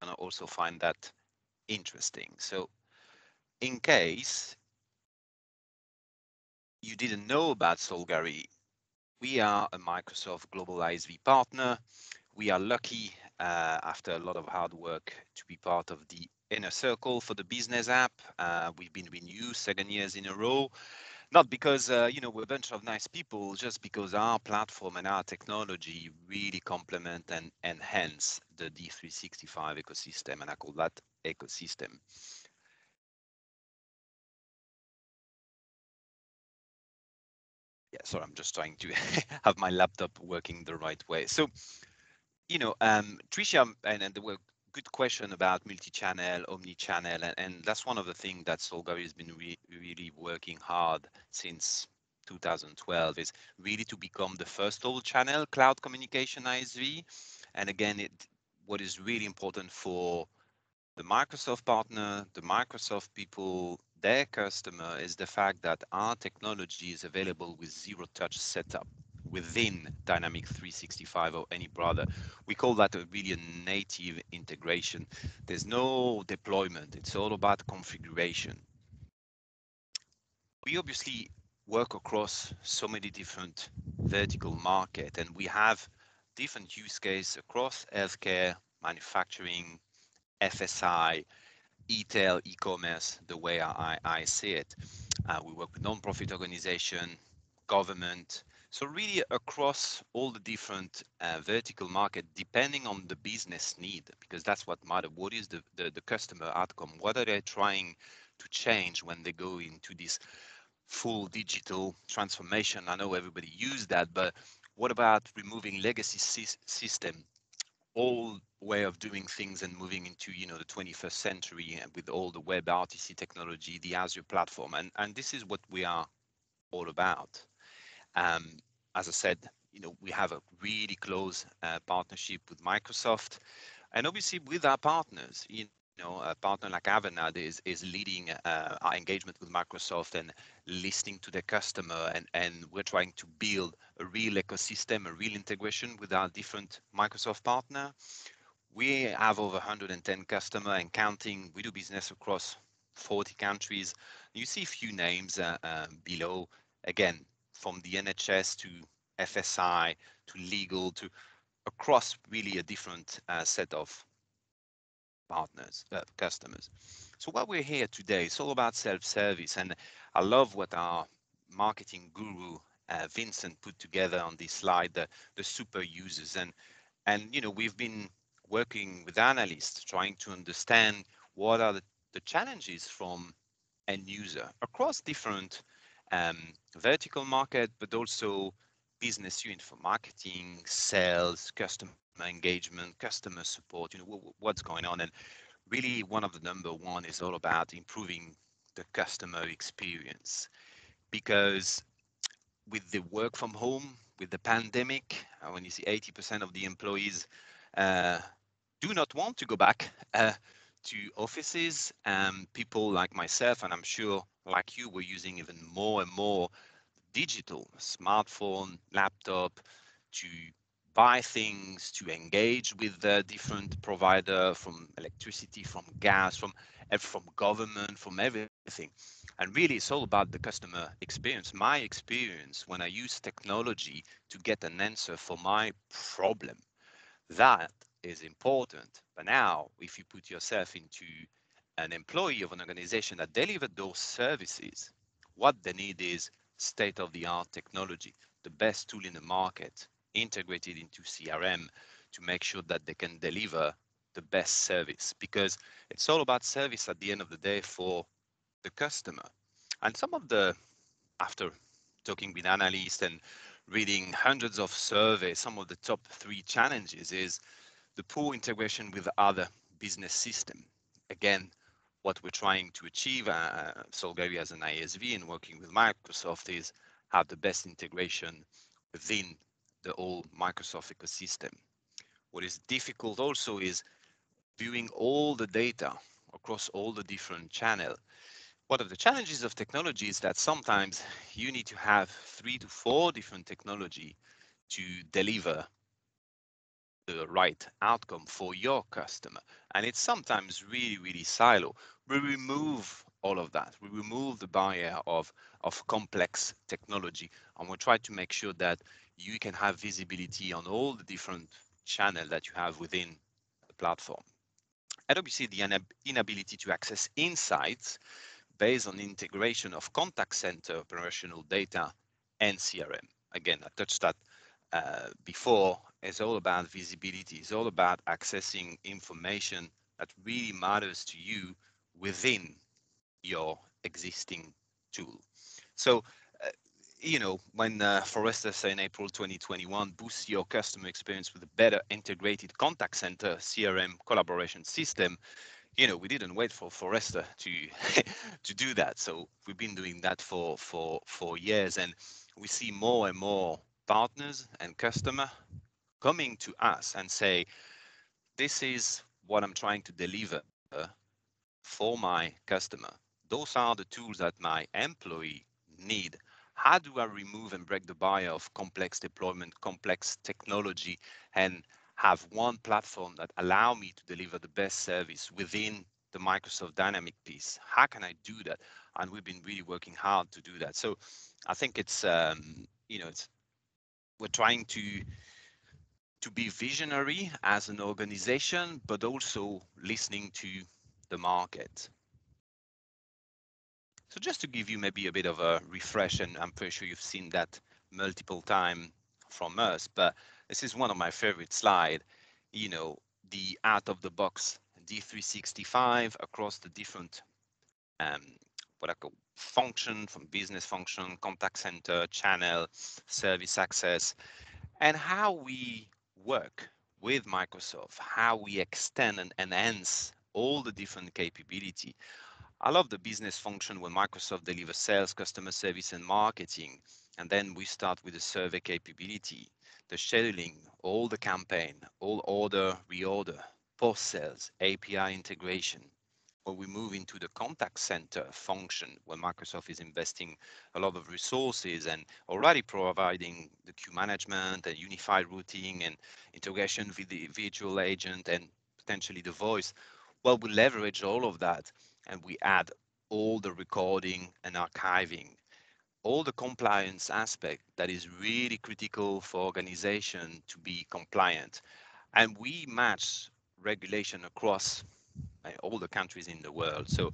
gonna also find that interesting. So in case you didn't know about Solgari, we are a Microsoft Global ISV partner. We are lucky, after a lot of hard work, to be part of the inner circle for the business app. We've been renewed 7 years in a row, not because we're a bunch of nice people, just because our platform and our technology really complement and enhance the D365 ecosystem, and I call that ecosystem. Yeah, sorry, I'm just trying to have my laptop working the right way. So, Tricia, and there were good question about multi-channel, omni-channel, and that's one of the things that Solgari has been really working hard since 2012, is really to become the first all-channel cloud communication ISV. And again, what is really important for the Microsoft partner, the Microsoft people, their customer, is the fact that our technology is available with zero touch setup within Dynamics 365 or any brother. We call that a really native integration. There's no deployment. It's all about configuration. We obviously work across so many different vertical market, and we have different use cases across healthcare, manufacturing, FSI, e-tail, e-commerce, the way I see it. We work with non-profit organization, government, so really across all the different vertical market, depending on the business need, because that's what matters. What is the customer outcome? What are they trying to change when they go into this full digital transformation? I know everybody use that, but what about removing legacy system, old way of doing things, and moving into the 21st century with all the web RTC technology, the Azure platform, and this is what we are all about. um, as I said, we have a really close partnership with Microsoft, and obviously with our partners. A partner like Avanade is leading our engagement with Microsoft and listening to their customer, and we're trying to build a real ecosystem, a real integration with our different Microsoft partner. We have over 110 customer and counting. We do business across 40 countries. You see a few names below, again, from the NHS to FSI to legal to across really a different set of partners, customers. So what we're here today is all about self-service, and I love what our marketing guru Vincent put together on this slide, the super users, and we've been working with analysts trying to understand what are the challenges from end user across different um, vertical market, but also business unit for marketing, sales, customer engagement, customer support, what's going on. And really one of the number one is all about improving the customer experience, because with the work from home, with the pandemic, when you see 80% of the employees uh, do not want to go back to offices, people like myself, and I'm sure like you, were using even more and more digital, smartphone, laptop, to buy things, to engage with the different provider, from electricity, from gas, from government, from everything. And really, it's all about the customer experience. My experience when I use technology to get an answer for my problem, that is important. But now, if you put yourself into an employee of an organization that delivered those services, what they need is state-of-the-art technology, the best tool in the market, integrated into CRM to make sure that they can deliver the best service, because it's all about service at the end of the day for the customer. And some of the, after talking with analysts and reading hundreds of surveys, some of the top 3 challenges is the poor integration with other business system. Again, what we're trying to achieve, Solgari as an ISV and working with Microsoft, is have the best integration within the whole Microsoft ecosystem. What is difficult also is viewing all the data across all the different channels. One of the challenges of technology is that sometimes you need to have 3 to 4 different technology to deliver the right outcome for your customer. And it's sometimes really, really silo. We remove all of that. We remove the barrier of complex technology, and we try to make sure that you can have visibility on all the different channels that you have within the platform. And obviously the inability to access insights based on integration of contact center operational data and CRM. Again, I touched that before. It's all about visibility. It's all about accessing information that really matters to you within your existing tool. So, uh, when Forrester said in April 2021, boost your customer experience with a better integrated contact center CRM collaboration system, we didn't wait for Forrester to to do that. So we've been doing that for years, and we see more and more partners and customer coming to us and say, this is what I'm trying to deliver for my customer. Those are the tools that my employee need. How do I remove and break the barrier of complex deployment, complex technology, and have one platform that allow me to deliver the best service within the Microsoft Dynamic piece? How can I do that? And we've been really working hard to do that. So I think we're trying to be visionary as an organization, but also listening to the market. So just to give you maybe a bit of a refresh, and I'm pretty sure you've seen that multiple times from us, but this is one of my favorite slides, the out of the box D365 across the different what I call function, from business function, contact center, channel, service access, and how we work with Microsoft, how we extend and enhance all the different capability. I love the business function when Microsoft delivers sales, customer service, and marketing. And then we start with the survey capability, the scheduling, all the campaign, all order, reorder, post-sales, API integration. When we move into the contact center function, where Microsoft is investing a lot of resources and already providing the queue management and unified routing and integration with the virtual agent and potentially the voice, well, we leverage all of that and we add all the recording and archiving, all the compliance aspect that is really critical for organization to be compliant. And we match regulation across all the countries in the world. So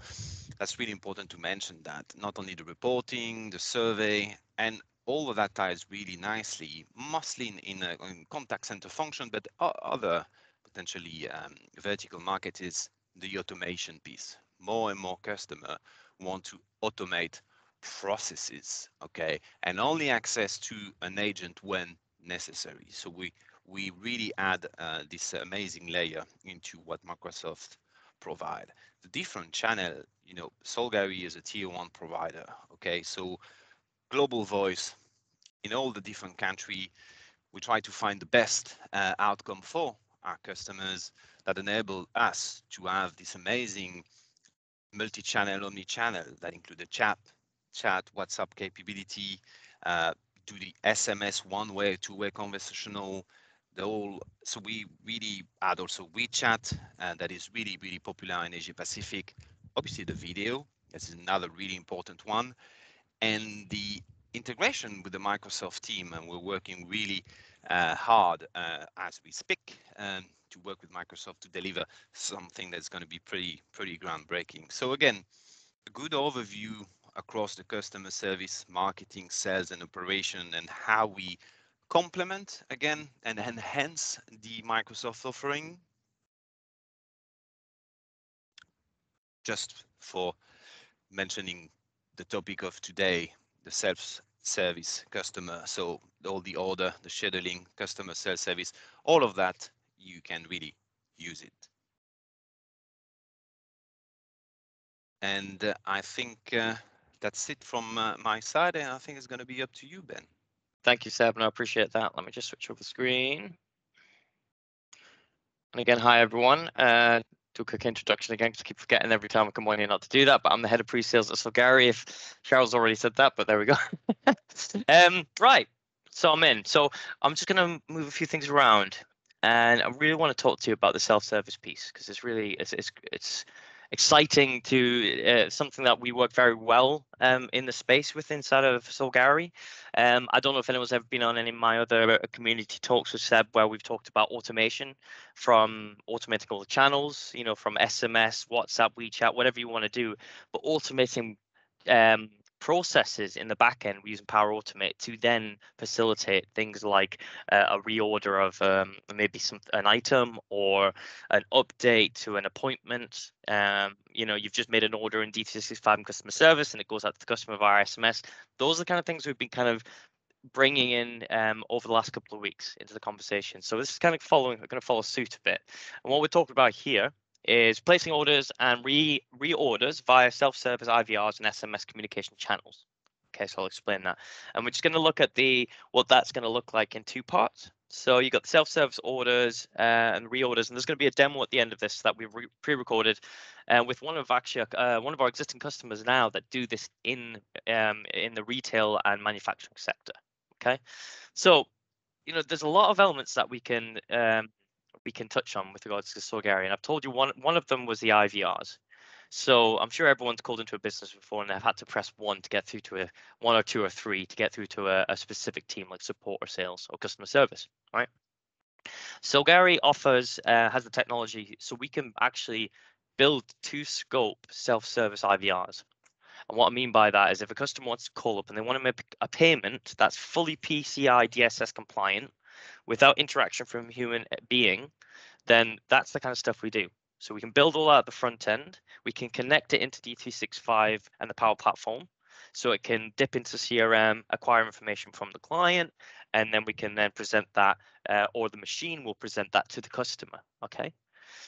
that's really important to mention that not only the reporting, the survey, and all of that ties really nicely, mostly in contact center function, but other potentially vertical market is the automation piece. More and more customer want to automate processes, okay, and only access to an agent when necessary. So we really add this amazing layer into what Microsoft provide. The different channel, Solgari is a tier 1 provider, okay, so global voice in all the different country. We try to find the best outcome for our customers that enable us to have this amazing multi-channel, omni-channel that include the chat, WhatsApp capability, do the SMS one-way, two-way conversational, so we really add also WeChat, that is really, really popular in Asia Pacific. Obviously the video, this is another really important one. And the integration with the Microsoft team, and we're working really hard as we speak to work with Microsoft to deliver something that's going to be pretty groundbreaking. So again, a good overview across the customer service, marketing, sales, and operation, and how we complement again and enhance the Microsoft offering. Just for mentioning the topic of today, the self-service customer. So all the order, the scheduling, customer self-service, all of that, you can really use it. And I think that's it from my side, and I think it's going to be up to you, Ben. Thank you, Seb, and I appreciate that. Let me just switch over the screen. And again, hi, everyone. Do a quick introduction again, because I keep forgetting every time I come on here not to do that, but I'm the head of pre-sales at Solgari, if Cheryl's already said that, but there we go. Right, so I'm in. So I'm just going to move a few things around. And I really want to talk to you about the self-service piece because it's really it's exciting to something that we work very well in the space with inside of Solgari. I don't know if anyone's ever been on any of my other community talks with Seb where we've talked about automation, from automating all the channels, from SMS, WhatsApp, WeChat, whatever you want to do, but automating processes in the back end using Power Automate to then facilitate things like a reorder of maybe an item or an update to an appointment. You've just made an order in D365 and customer service and it goes out to the customer via SMS. Those are the kind of things we've been kind of bringing in over the last couple of weeks into the conversation. So this is kind of going to follow suit a bit. And what we're talking about here is placing orders and reorders via self-service IVRs and SMS communication channels. Okay, so I'll explain that. And we're just going to look at what that's going to look like in two parts. So you got the self-service orders and reorders, and there's going to be a demo at the end of this that we've pre-recorded with one of our existing customers now that do this in the retail and manufacturing sector. Okay, so there's a lot of elements that we can touch on with regards to Solgari, and I've told you one of them was the IVRs. So I'm sure everyone's called into a business before and they've had to press one to get through to one or two or three to get through to a specific team like support or sales or customer service, right? Solgari has the technology so we can actually build to scope self-service IVRs. And what I mean by that is if a customer wants to call up and they want to make a payment that's fully PCI DSS compliant without interaction from a human being, then that's the kind of stuff we do. So we can build all that at the front end. We can connect it into D365 and the Power Platform. So it can dip into CRM, acquire information from the client, and then we can then present that, or the machine will present that to the customer. Okay.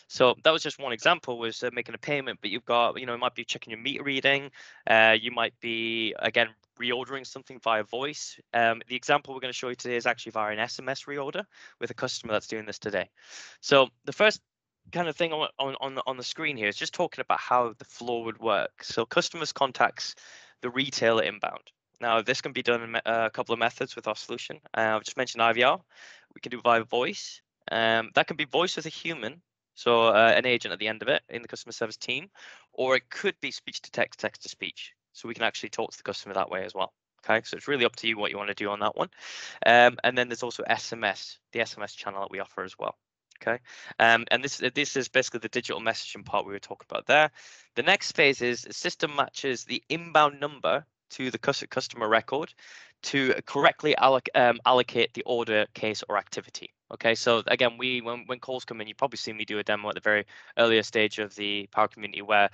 So that was just one example, was making a payment, but you've got, it might be checking your meter reading. You might be, again, reordering something via voice. The example we're going to show you today is actually via an SMS reorder with a customer that's doing this today. So the first kind of thing on the screen here is just talking about how the flow would work. So customers contacts the retailer inbound. Now, this can be done in a couple of methods with our solution. I've just mentioned IVR. We can do via voice. That can be voice with a human, so an agent at the end of it in the customer service team, or it could be speech to text, text to speech. So we can actually talk to the customer that way as well. Okay, so it's really up to you what you want to do on that one. And then there's also SMS, the SMS channel that we offer as well. Okay, and this is basically the digital messaging part we were talking about there. The next phase is the system matches the inbound number to the customer record to correctly allocate the order, case, or activity. Okay, so again, when calls come in, you probably see me do a demo at the very earlier stage of the Power Community where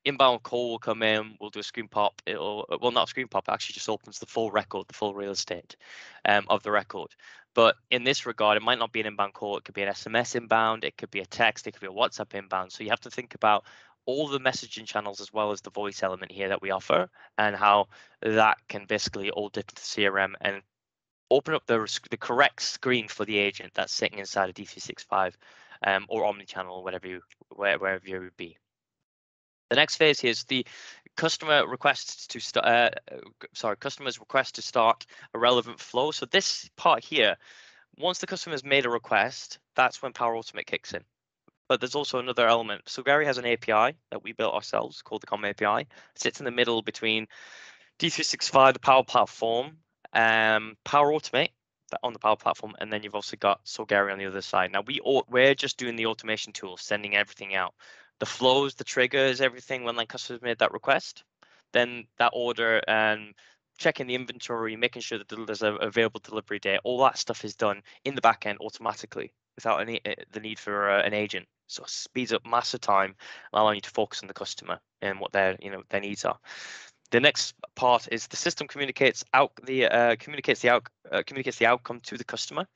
inbound call will come in, we'll do a screen pop. Well, not a screen pop, it actually just opens the full record, the full real estate of the record. But in this regard, it might not be an inbound call. It could be an SMS inbound. It could be a text. It could be a WhatsApp inbound. So you have to think about all the messaging channels as well as the voice element here that we offer and how that can basically all dip into CRM and open up the correct screen for the agent that's sitting inside of D365 or omnichannel or wherever you would be. The next phase here is the customers request to start a relevant flow. So this part here, once the customer has made a request, that's when Power Automate kicks in. But there's also another element. Solgari has an API that we built ourselves called the COM API. It sits in the middle between D365, the Power Platform, Power Automate on the Power Platform, and then you've also got Solgari on the other side. Now we're just doing the automation tool, sending everything out. The flows, the triggers, everything when like customers made that request, then that order and checking the inventory, making sure that there's an available delivery date, all that stuff is done in the back end automatically without the need for an agent. So it speeds up massive time, allowing you to focus on the customer and what their needs are. The next part is the system communicates the outcome to the customer.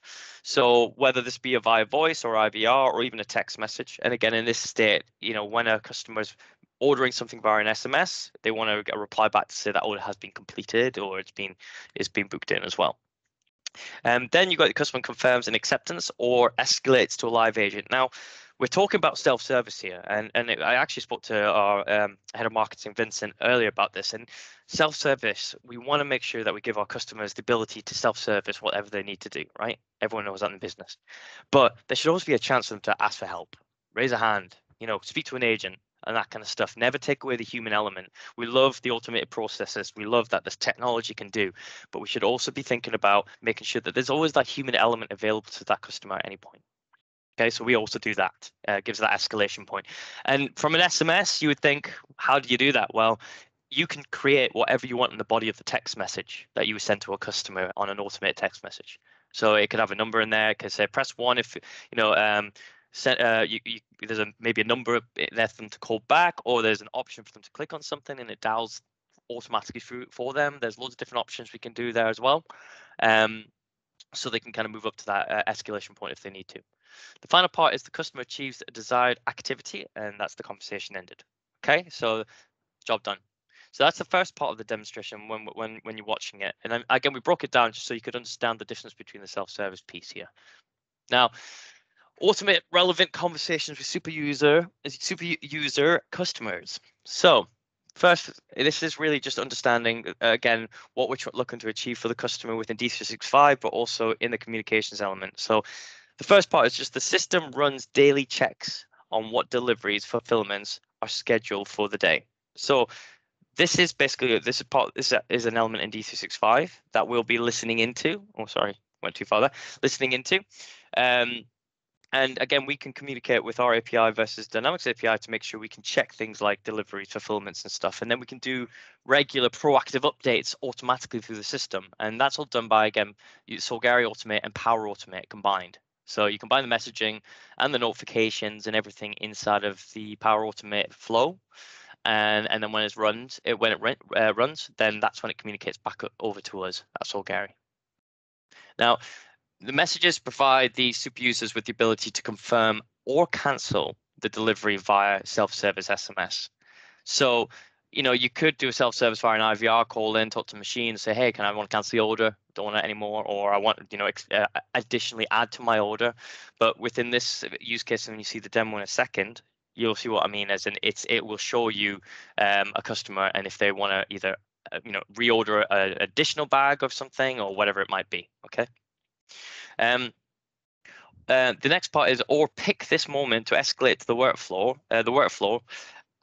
So whether this be via voice or IVR or even a text message. And again, in this state, when a customer is ordering something via an SMS, they want to get a reply back to say that order has been completed or it's been booked in as well. And then you've got the customer confirms an acceptance or escalates to a live agent. Now, we're talking about self-service here, and I actually spoke to our head of marketing, Vincent, earlier about this. And self-service, we want to make sure that we give our customers the ability to self-service whatever they need to do, right? Everyone knows that in business, but there should always be a chance for them to ask for help, raise a hand, speak to an agent, and that kind of stuff. Never take away the human element. We love the automated processes. We love that this technology can do, but we should also be thinking about making sure that there's always that human element available to that customer at any point. Okay, so we also do that, gives that escalation point. And from an SMS, you would think, how do you do that? Well, you can create whatever you want in the body of the text message that you send to a customer on an automated text message. So it could have a number in there. It could say press 1 if there's maybe a number there for them to call back, or there's an option for them to click on something and it dials automatically through for them. There's loads of different options we can do there as well. So they can kind of move up to that escalation point if they need to. The final part is the customer achieves a desired activity, and that's the conversation ended. Okay, so job done. So that's the first part of the demonstration when you're watching it. And then, again, we broke it down just so you could understand the difference between the self-service piece here. Now, automate relevant conversations with super user customers. So first, this is really just understanding, again, what we're looking to achieve for the customer within D365, but also in the communications element. So the first part is just the system runs daily checks on what deliveries, fulfillments are scheduled for the day. So this is basically, this is an element in D365 that we'll be listening into. Oh, sorry, went too far there. Listening into. And again, we can communicate with our API versus Dynamics API to make sure we can check things like deliveries, fulfillments and stuff. And then we can do regular proactive updates automatically through the system. And that's all done by, again, Solgari Automate and Power Automate combined. So you combine the messaging and the notifications and everything inside of the Power Automate flow. And then when it runs, then that's when it communicates back over to us at Solgari. Now, the messages provide the super users with the ability to confirm or cancel the delivery via self-service SMS. So, you could do a self-service via an IVR, call in, talk to the machine, say, hey, I want to cancel the order? Don't want it anymore, or I want, additionally add to my order. But within this use case, when you see the demo in a second, you'll see what I mean. As in, it will show you a customer, and if they want to either, reorder an additional bag of something or whatever it might be. Okay. The next part is, or pick this moment to escalate to the workflow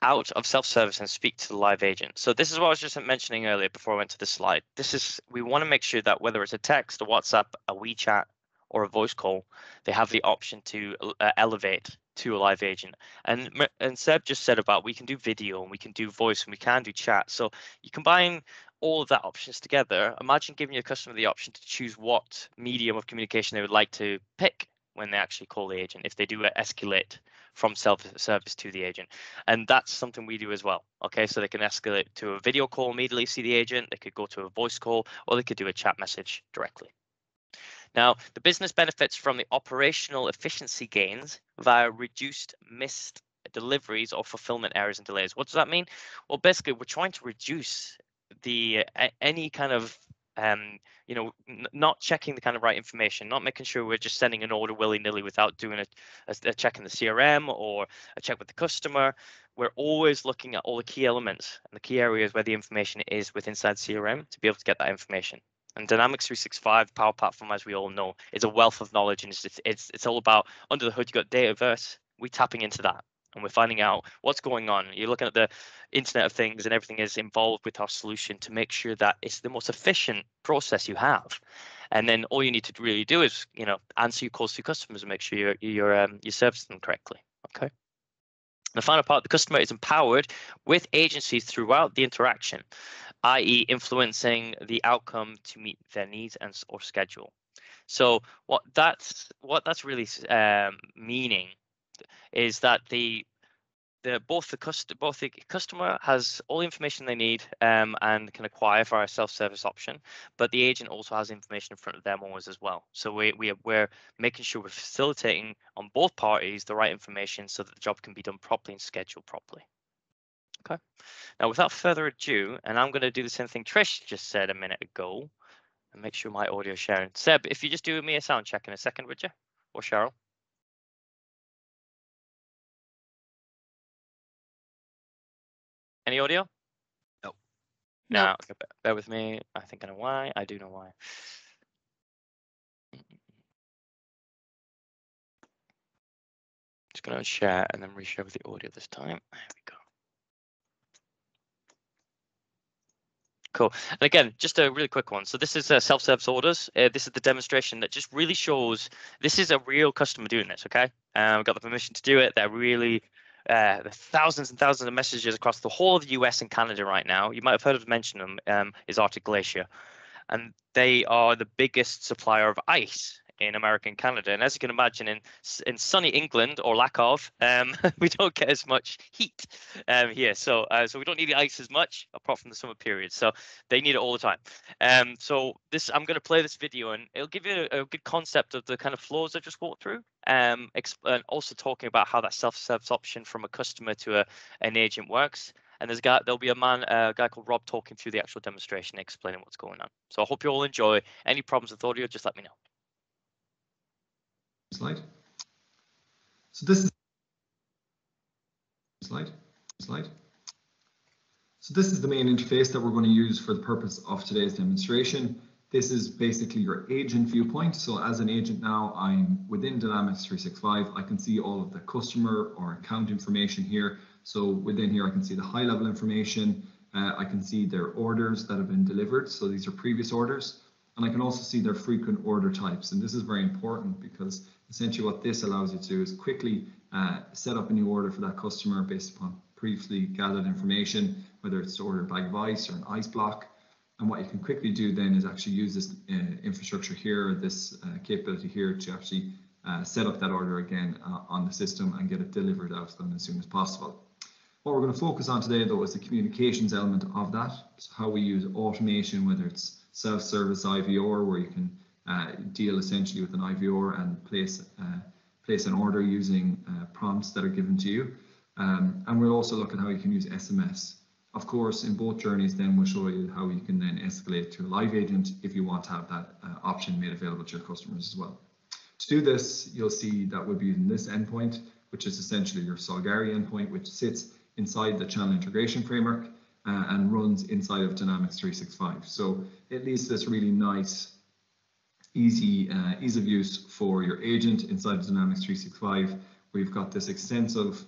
out of self-service and speak to the live agent. So this is what I was just mentioning earlier before I went to the slide. We want to make sure that whether it's a text, a WhatsApp, a WeChat, or a voice call, they have the option to elevate to a live agent. And Seb just said about we can do video and we can do voice and we can do chat. So you combine all of that options together. Imagine giving your customer the option to choose what medium of communication they would like to pick when they actually call the agent, if they do escalate from self-service to the agent. And that's something we do as well. Okay, so they can escalate to a video call, immediately see the agent, they could go to a voice call, or they could do a chat message directly. Now, the business benefits from the operational efficiency gains via reduced missed deliveries or fulfillment errors and delays. What does that mean? Well, basically, we're trying to reduce any kind of not checking the kind of right information, not making sure we're just sending an order willy-nilly without doing a check in the CRM or a check with the customer. We're always looking at all the key elements and the key areas where the information is inside CRM to be able to get that information. And Dynamics 365 Power Platform, as we all know, is a wealth of knowledge, and it's all about, under the hood, you got Dataverse. We're tapping into that, and we're finding out what's going on. You're looking at the Internet of Things, and everything is involved with our solution to make sure that it's the most efficient process you have. And then all you need to really do is, answer your calls to customers and make sure you're servicing them correctly. Okay. The final part, the customer is empowered with agencies throughout the interaction, i.e. influencing the outcome to meet their needs or schedule. So what that's really meaning is that both the customer has all the information they need and can acquire for our self-service option, but the agent also has information in front of them always as well. So we're making sure we're facilitating on both parties the right information so that the job can be done properly and scheduled properly. Okay. Now, without further ado, and I'm going to do the same thing Trish just said a minute ago, and make sure my audio is sharing. Seb, if you just do me a sound check in a second, would you? Or Cheryl? Any audio? No. No. Okay, bear with me. I think I know why. I do know why. Just going to share and then reshare with the audio this time. There we go. Cool. And again, just a really quick one. So this is self-service orders. This is the demonstration that just really shows this is a real customer doing this. Okay, we've got the permission to do it. They're really there are thousands and thousands of messages across the whole of the US and Canada right now. You might have heard of mention them. Is Arctic Glacier, and they are the biggest supplier of ice in America and Canada. And as you can imagine, in sunny England, or lack of, we don't get as much heat here. So we don't need the ice as much, apart from the summer period. So they need it all the time. So I'm going to play this video, and it'll give you a good concept of the kind of flows I just walked through. And also talking about how that self-service option from a customer to an agent works. And there'll be a guy called Rob talking through the actual demonstration, explaining what's going on. So I hope you all enjoy. Any problems with audio, just let me know. Slide. So this is slide. So this is the main interface that we're going to use for the purpose of today's demonstration. This is basically your agent viewpoint. So as an agent now, I'm within Dynamics 365. I can see all of the customer or account information here. So within here, I can see the high level information. I can see their orders that have been delivered. So these are previous orders. And I can also see their frequent order types. And this is very important because essentially what this allows you to do is quickly set up a new order for that customer based upon previously gathered information, whether it's to order a bag of ice or an ice block. And what you can quickly do then is actually use this infrastructure here, this capability here to actually set up that order again on the system and get it delivered out to them as soon as possible. What we're going to focus on today though is the communications element of that. So how we use automation, whether it's self-service IVR, where you can deal essentially with an IVR and place an order using prompts that are given to you. And we'll also look at how you can use SMS. Of course, in both journeys, then we'll show you how you can then escalate to a live agent if you want to have that option made available to your customers as well. To do this, you'll see that we'll be using this endpoint, which is essentially your Solgari endpoint, which sits inside the channel integration framework and runs inside of Dynamics 365. So it leads to this really nice, easy ease of use for your agent inside of Dynamics 365. We've got this extensive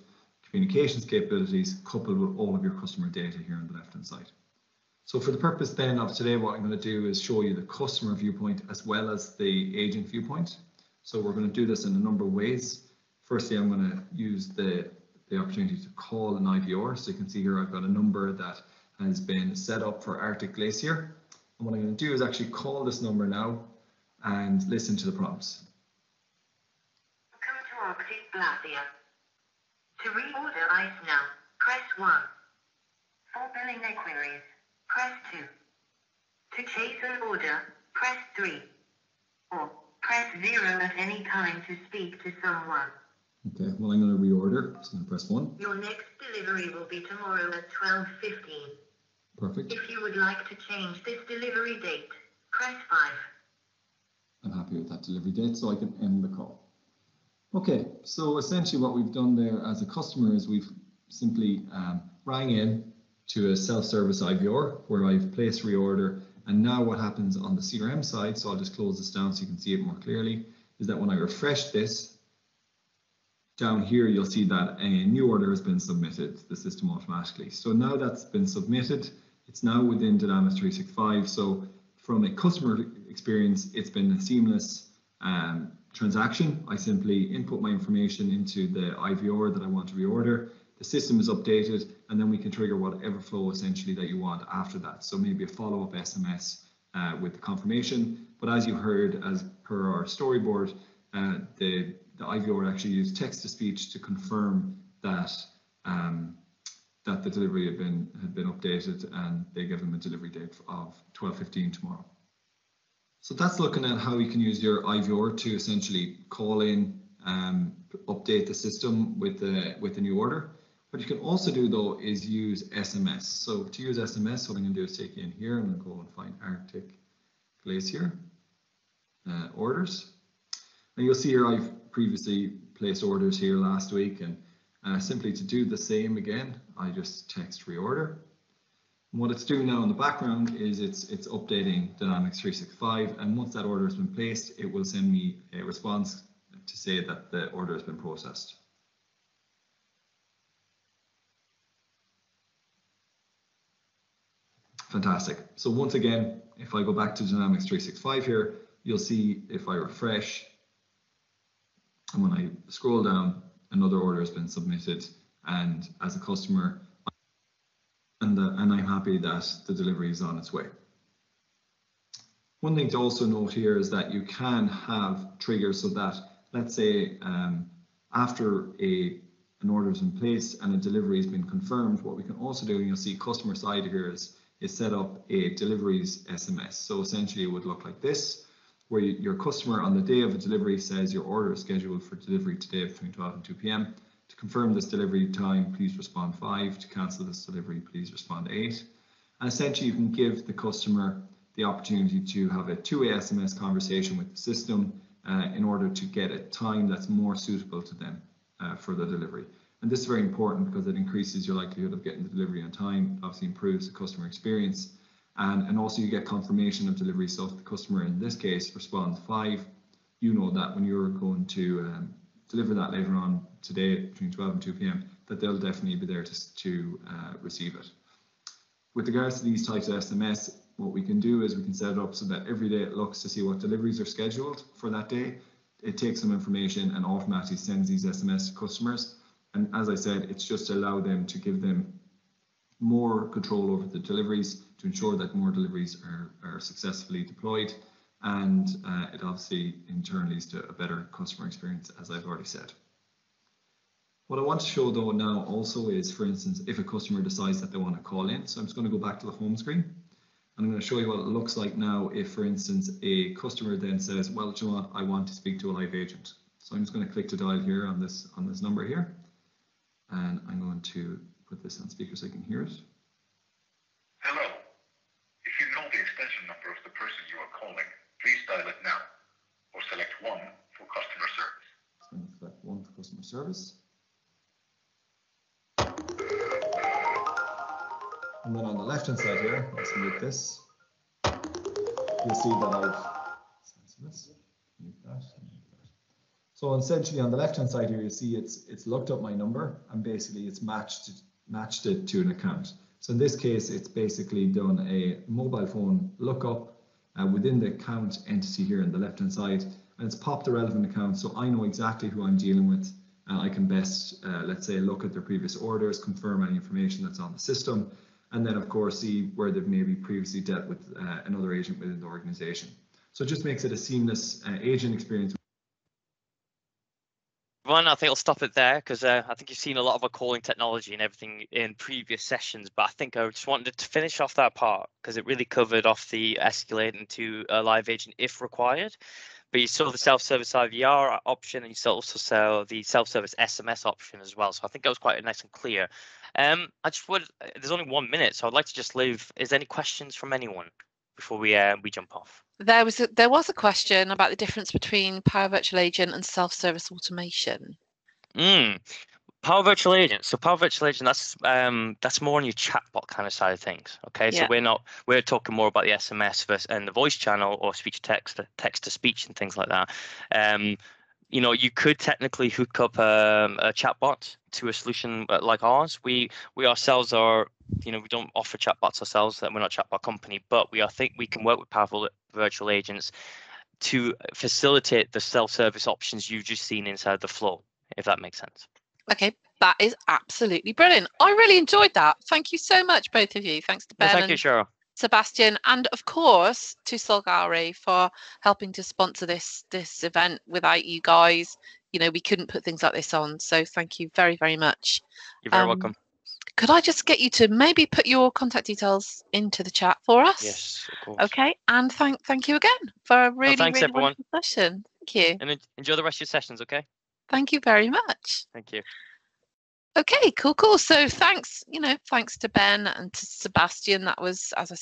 communications capabilities coupled with all of your customer data here on the left hand side. So for the purpose then of today, what I'm going to do is show you the customer viewpoint as well as the agent viewpoint. So we're going to do this in a number of ways. Firstly, I'm going to use the opportunity to call an IVR. So you can see here I've got a number that has been set up for Arctic Glacier. And what I'm going to do is actually call this number now and listen to the prompts. Welcome to Arctic Glacier. To reorder ice now, press 1. For billing queries, press 2. To chase an order, press 3. Or press 0 at any time to speak to someone. Okay, well I'm going to reorder, so I'm going to press 1. Your next delivery will be tomorrow at 12:15. Perfect. If you would like to change this delivery date, press 5. I'm happy with that delivery date, so I can end the call. Okay, so essentially what we've done there as a customer is we've simply rang in to a self-service IVR where I've placed reorder, and now what happens on the CRM side, so I'll just close this down so you can see it more clearly, is that when I refresh this, down here you'll see that a new order has been submitted to the system automatically. So now that's been submitted, it's now within Dynamics 365, so from a customer experience, it's been a seamless transaction. I simply input my information into the IVR that I want to reorder. The system is updated, and then we can trigger whatever flow essentially that you want after that. So maybe a follow-up SMS with the confirmation. But as you heard, as per our storyboard, the IVR actually used text-to-speech to confirm that that the delivery had been updated, and they give them a delivery date of 12:15 tomorrow. So that's looking at how you can use your IVR to essentially call in, update the system with the new order. What you can also do though is use SMS. So to use SMS, what I'm going to do is take you in here and go and find Arctic Glacier orders. And you'll see here I've previously placed orders here last week, and Simply to do the same again, I just text reorder. And what it's doing now in the background is it's updating Dynamics 365, and once that order has been placed, it will send me a response to say that the order has been processed. Fantastic. So once again, if I go back to Dynamics 365 here, you'll see if I refresh, and when I scroll down, another order has been submitted, and as a customer, and I'm happy that the delivery is on its way. One thing to also note here is that you can have triggers so that, let's say, after an order is in place and a delivery has been confirmed, what we can also do, and you'll see customer side here, is set up a deliveries SMS. So essentially it would look like this, where your customer on the day of a delivery says your order is scheduled for delivery today between 12 and 2 p.m. To confirm this delivery time, please respond 5. To cancel this delivery, please respond 8. And essentially you can give the customer the opportunity to have a two-way SMS conversation with the system in order to get a time that's more suitable to them for the delivery. And this is very important because it increases your likelihood of getting the delivery on time. It obviously improves the customer experience. And also you get confirmation of delivery. So if the customer in this case responds 5, you know that when you're going to deliver that later on today between 12 and 2 p.m. that they'll definitely be there to receive it. With regards to these types of SMS, what we can do is we can set it up so that every day it looks to see what deliveries are scheduled for that day. It takes some information and automatically sends these SMS to customers. And as I said, it's just to allow them to give them more control over the deliveries to ensure that more deliveries are successfully deployed. And it obviously in turn leads to a better customer experience, as I've already said. What I want to show though now also is, for instance, if a customer decides that they want to call in. So I'm just going to go back to the home screen. And I'm going to show you what it looks like now if, for instance, a customer then says, well, do you know what, I want to speak to a live agent. So I'm just going to click to dial here on this number here. And I'm going to put this on speaker so you can hear it. Hello. If you know the extension number of the person you are calling, please dial it now, or select 1 for customer service. So I'm going to select 1 for customer service. And then on the left-hand side here, let's mute this. You'll see that mute that. So essentially on the left-hand side here, you see it's looked up my number and basically it's matched it to an account. So in this case, it's basically done a mobile phone lookup within the account entity here on the left-hand side, and it's popped the relevant account, so I know exactly who I'm dealing with. I can best, let's say, look at their previous orders, confirm any information that's on the system, and then of course see where they've maybe previously dealt with another agent within the organization. So it just makes it a seamless agent experience. One, I think I'll stop it there because I think you've seen a lot of our calling technology and everything in previous sessions, but I think I just wanted to finish off that part because it really covered off the escalating to a live agent if required. But you saw the self-service IVR option and you also saw the self-service SMS option as well. So I think that was quite nice and clear. There's only 1 minute, so I'd like to just leave. Is there any questions from anyone before we jump off? There was a question about the difference between Power Virtual Agent and self-service automation. Power Virtual Agent. So Power Virtual Agent, that's more on your chatbot kind of side of things. Okay, Yeah. So we're talking more about the SMS and the voice channel or speech to text to speech and things like that. You could technically hook up a chatbot to a solution like ours. We ourselves are, we don't offer chatbots ourselves. That we're not a chatbot company, but I think we can work with powerful virtual agents to facilitate the self-service options you've just seen inside the flow, if that makes sense. Okay, that is absolutely brilliant. I really enjoyed that. Thank you so much, both of you. Thanks to Ben Thank you, Cheryl. Sebastian, and of course to Solgari for helping to sponsor this event. Without you guys, we couldn't put things like this on. So thank you very, very much. You're very welcome. Could I just get you to maybe put your contact details into the chat for us? Yes, of course. Okay, and thank you again for a really, thanks, really everyone. wonderful session. Thank you. And enjoy the rest of your sessions, okay? Thank you very much. Thank you. Okay, cool. So thanks to Ben and to Sebastian. That was, as I said,